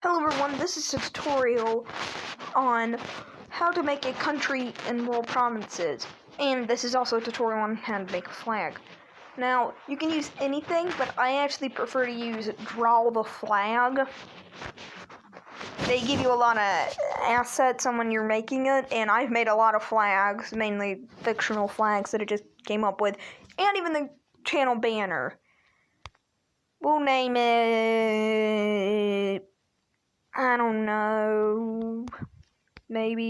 Hello everyone, this is a tutorial on how to make a country in world provinces, and this is also a tutorial on how to make a flag. Now, you can use anything, but I actually prefer to use Draw the Flag. They give you a lot of assets on when you're making it, and I've made a lot of flags, mainly fictional flags that I just came up with, and even the channel banner. We'll name it... I don't know. Maybe.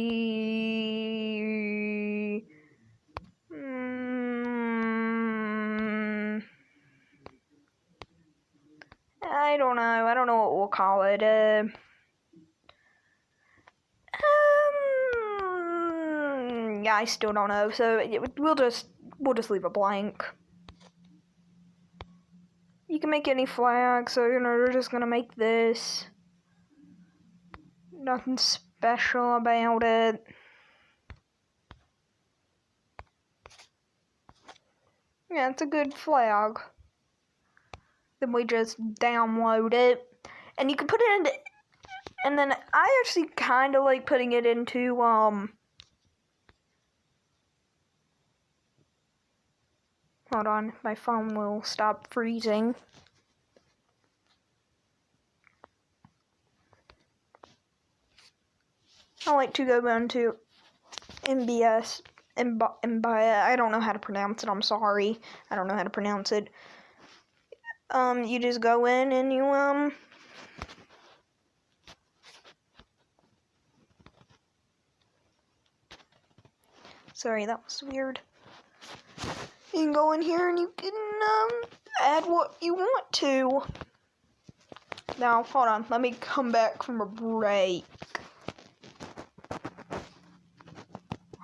I don't know. I don't know what we'll call it. Yeah, I still don't know. So we'll just leave it blank. You can make any flag. So we're just gonna make this. Nothing special about it. Yeah, it's a good flag. Then we just download it, and you can put it into. And then I actually kind of like putting it into Hold on, my phone will stop freezing. I like to go into MBS. I don't know how to pronounce it. I'm sorry. I don't know how to pronounce it. You just go in and you Sorry, that was weird. You can go in here and you can add what you want to. Now, hold on. Let me come back from a break.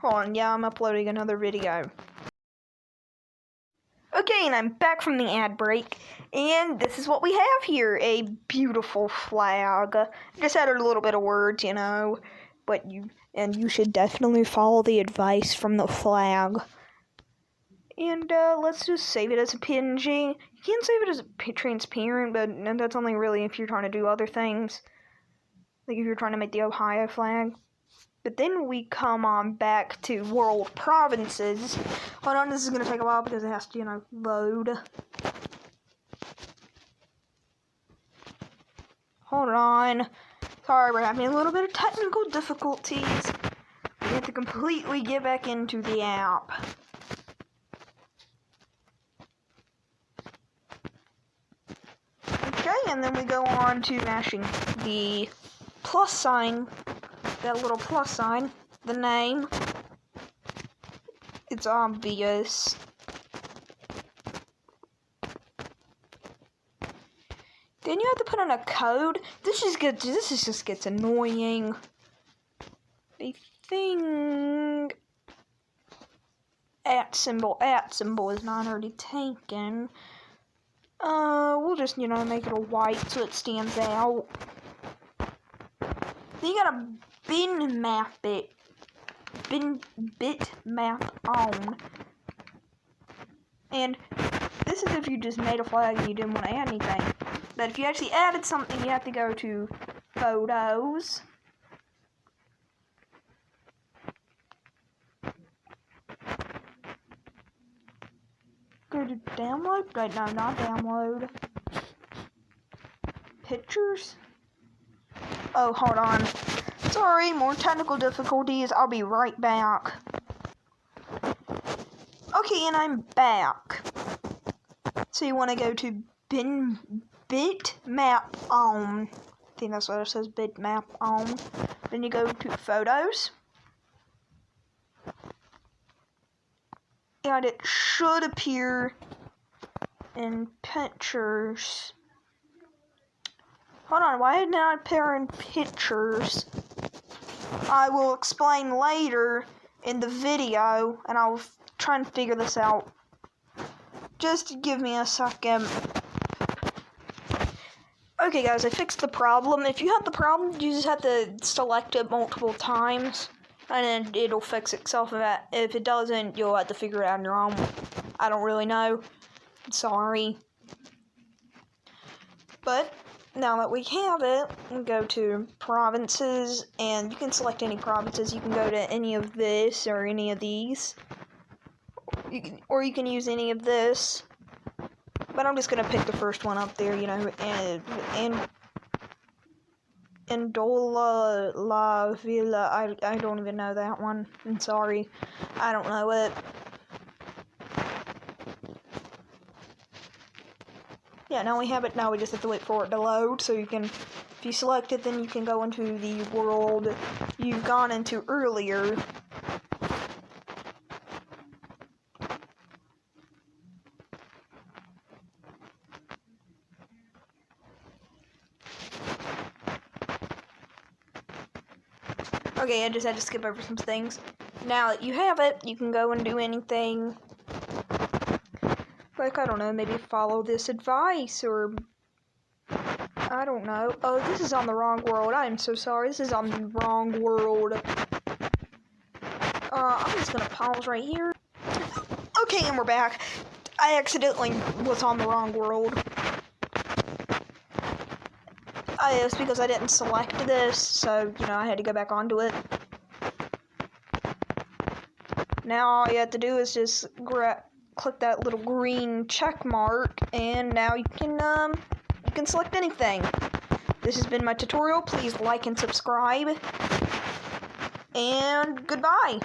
Hold on, yeah, I'm uploading another video. Okay, and I'm back from the ad break, and this is what we have here, a beautiful flag. I just added a little bit of words, but you should definitely follow the advice from the flag. And let's just save it as a PNG. You can save it as a transparent, but that's only really if you're trying to do other things. Like if you're trying to make the Ohio flag. But then we come on back to world provinces. Hold on, this is going to take a while because it has to, load. Hold on. Sorry, we're having a little bit of technical difficulties. We have to completely get back into the app. Okay, and then we go on to mashing the plus sign. That little plus sign, the name, it's obvious. Then you have to put in a code. This just gets annoying. The thing at symbol is not already taken. We'll just make it a white so it stands out. Then you gotta bitmap on. And this is if you just made a flag and you didn't want to add anything. But if you actually added something, you have to go to Photos. Go to Download. Right, no, not Download. Pictures. Oh, hold on. Sorry, more technical difficulties. I'll be right back. Okay, and I'm back. So you want to go to bitmap on. I think that's what it says, bitmap on. Then you go to Photos. And it should appear in Pictures. Hold on, why did it not appear in Pictures? I will explain later in the video, and I'll try and figure this out. Just give me a second. Okay guys, I fixed the problem. If you have the problem, you just have to select it multiple times, and then it'll fix itself. If it doesn't, you'll have to figure it out on your own. I don't really know. Sorry. But now that we have it, we go to provinces, and you can select any provinces. You can go to any of this or any of these, or you can use any of this. But I'm just gonna pick the first one up there, you know, and Andola La Villa. I don't even know that one. I'm sorry, I don't know it. Yeah, now we have it. Now we just have to wait for it to load. So you can, if you select it, then you can go into the world you've gone into earlier. Okay, I just had to skip over some things. Now that you have it, you can go and do anything. Like, I don't know, maybe follow this advice, or I don't know. Oh, this is on the wrong world. I am so sorry. This is on the wrong world. I'm just gonna pause right here. Okay, and we're back. I accidentally was on the wrong world. It's because I didn't select this, so, you know, I had to go back onto it. Now all you have to do is just click that little green check mark, and now you can select anything. This has been my tutorial. Please like and subscribe, and goodbye.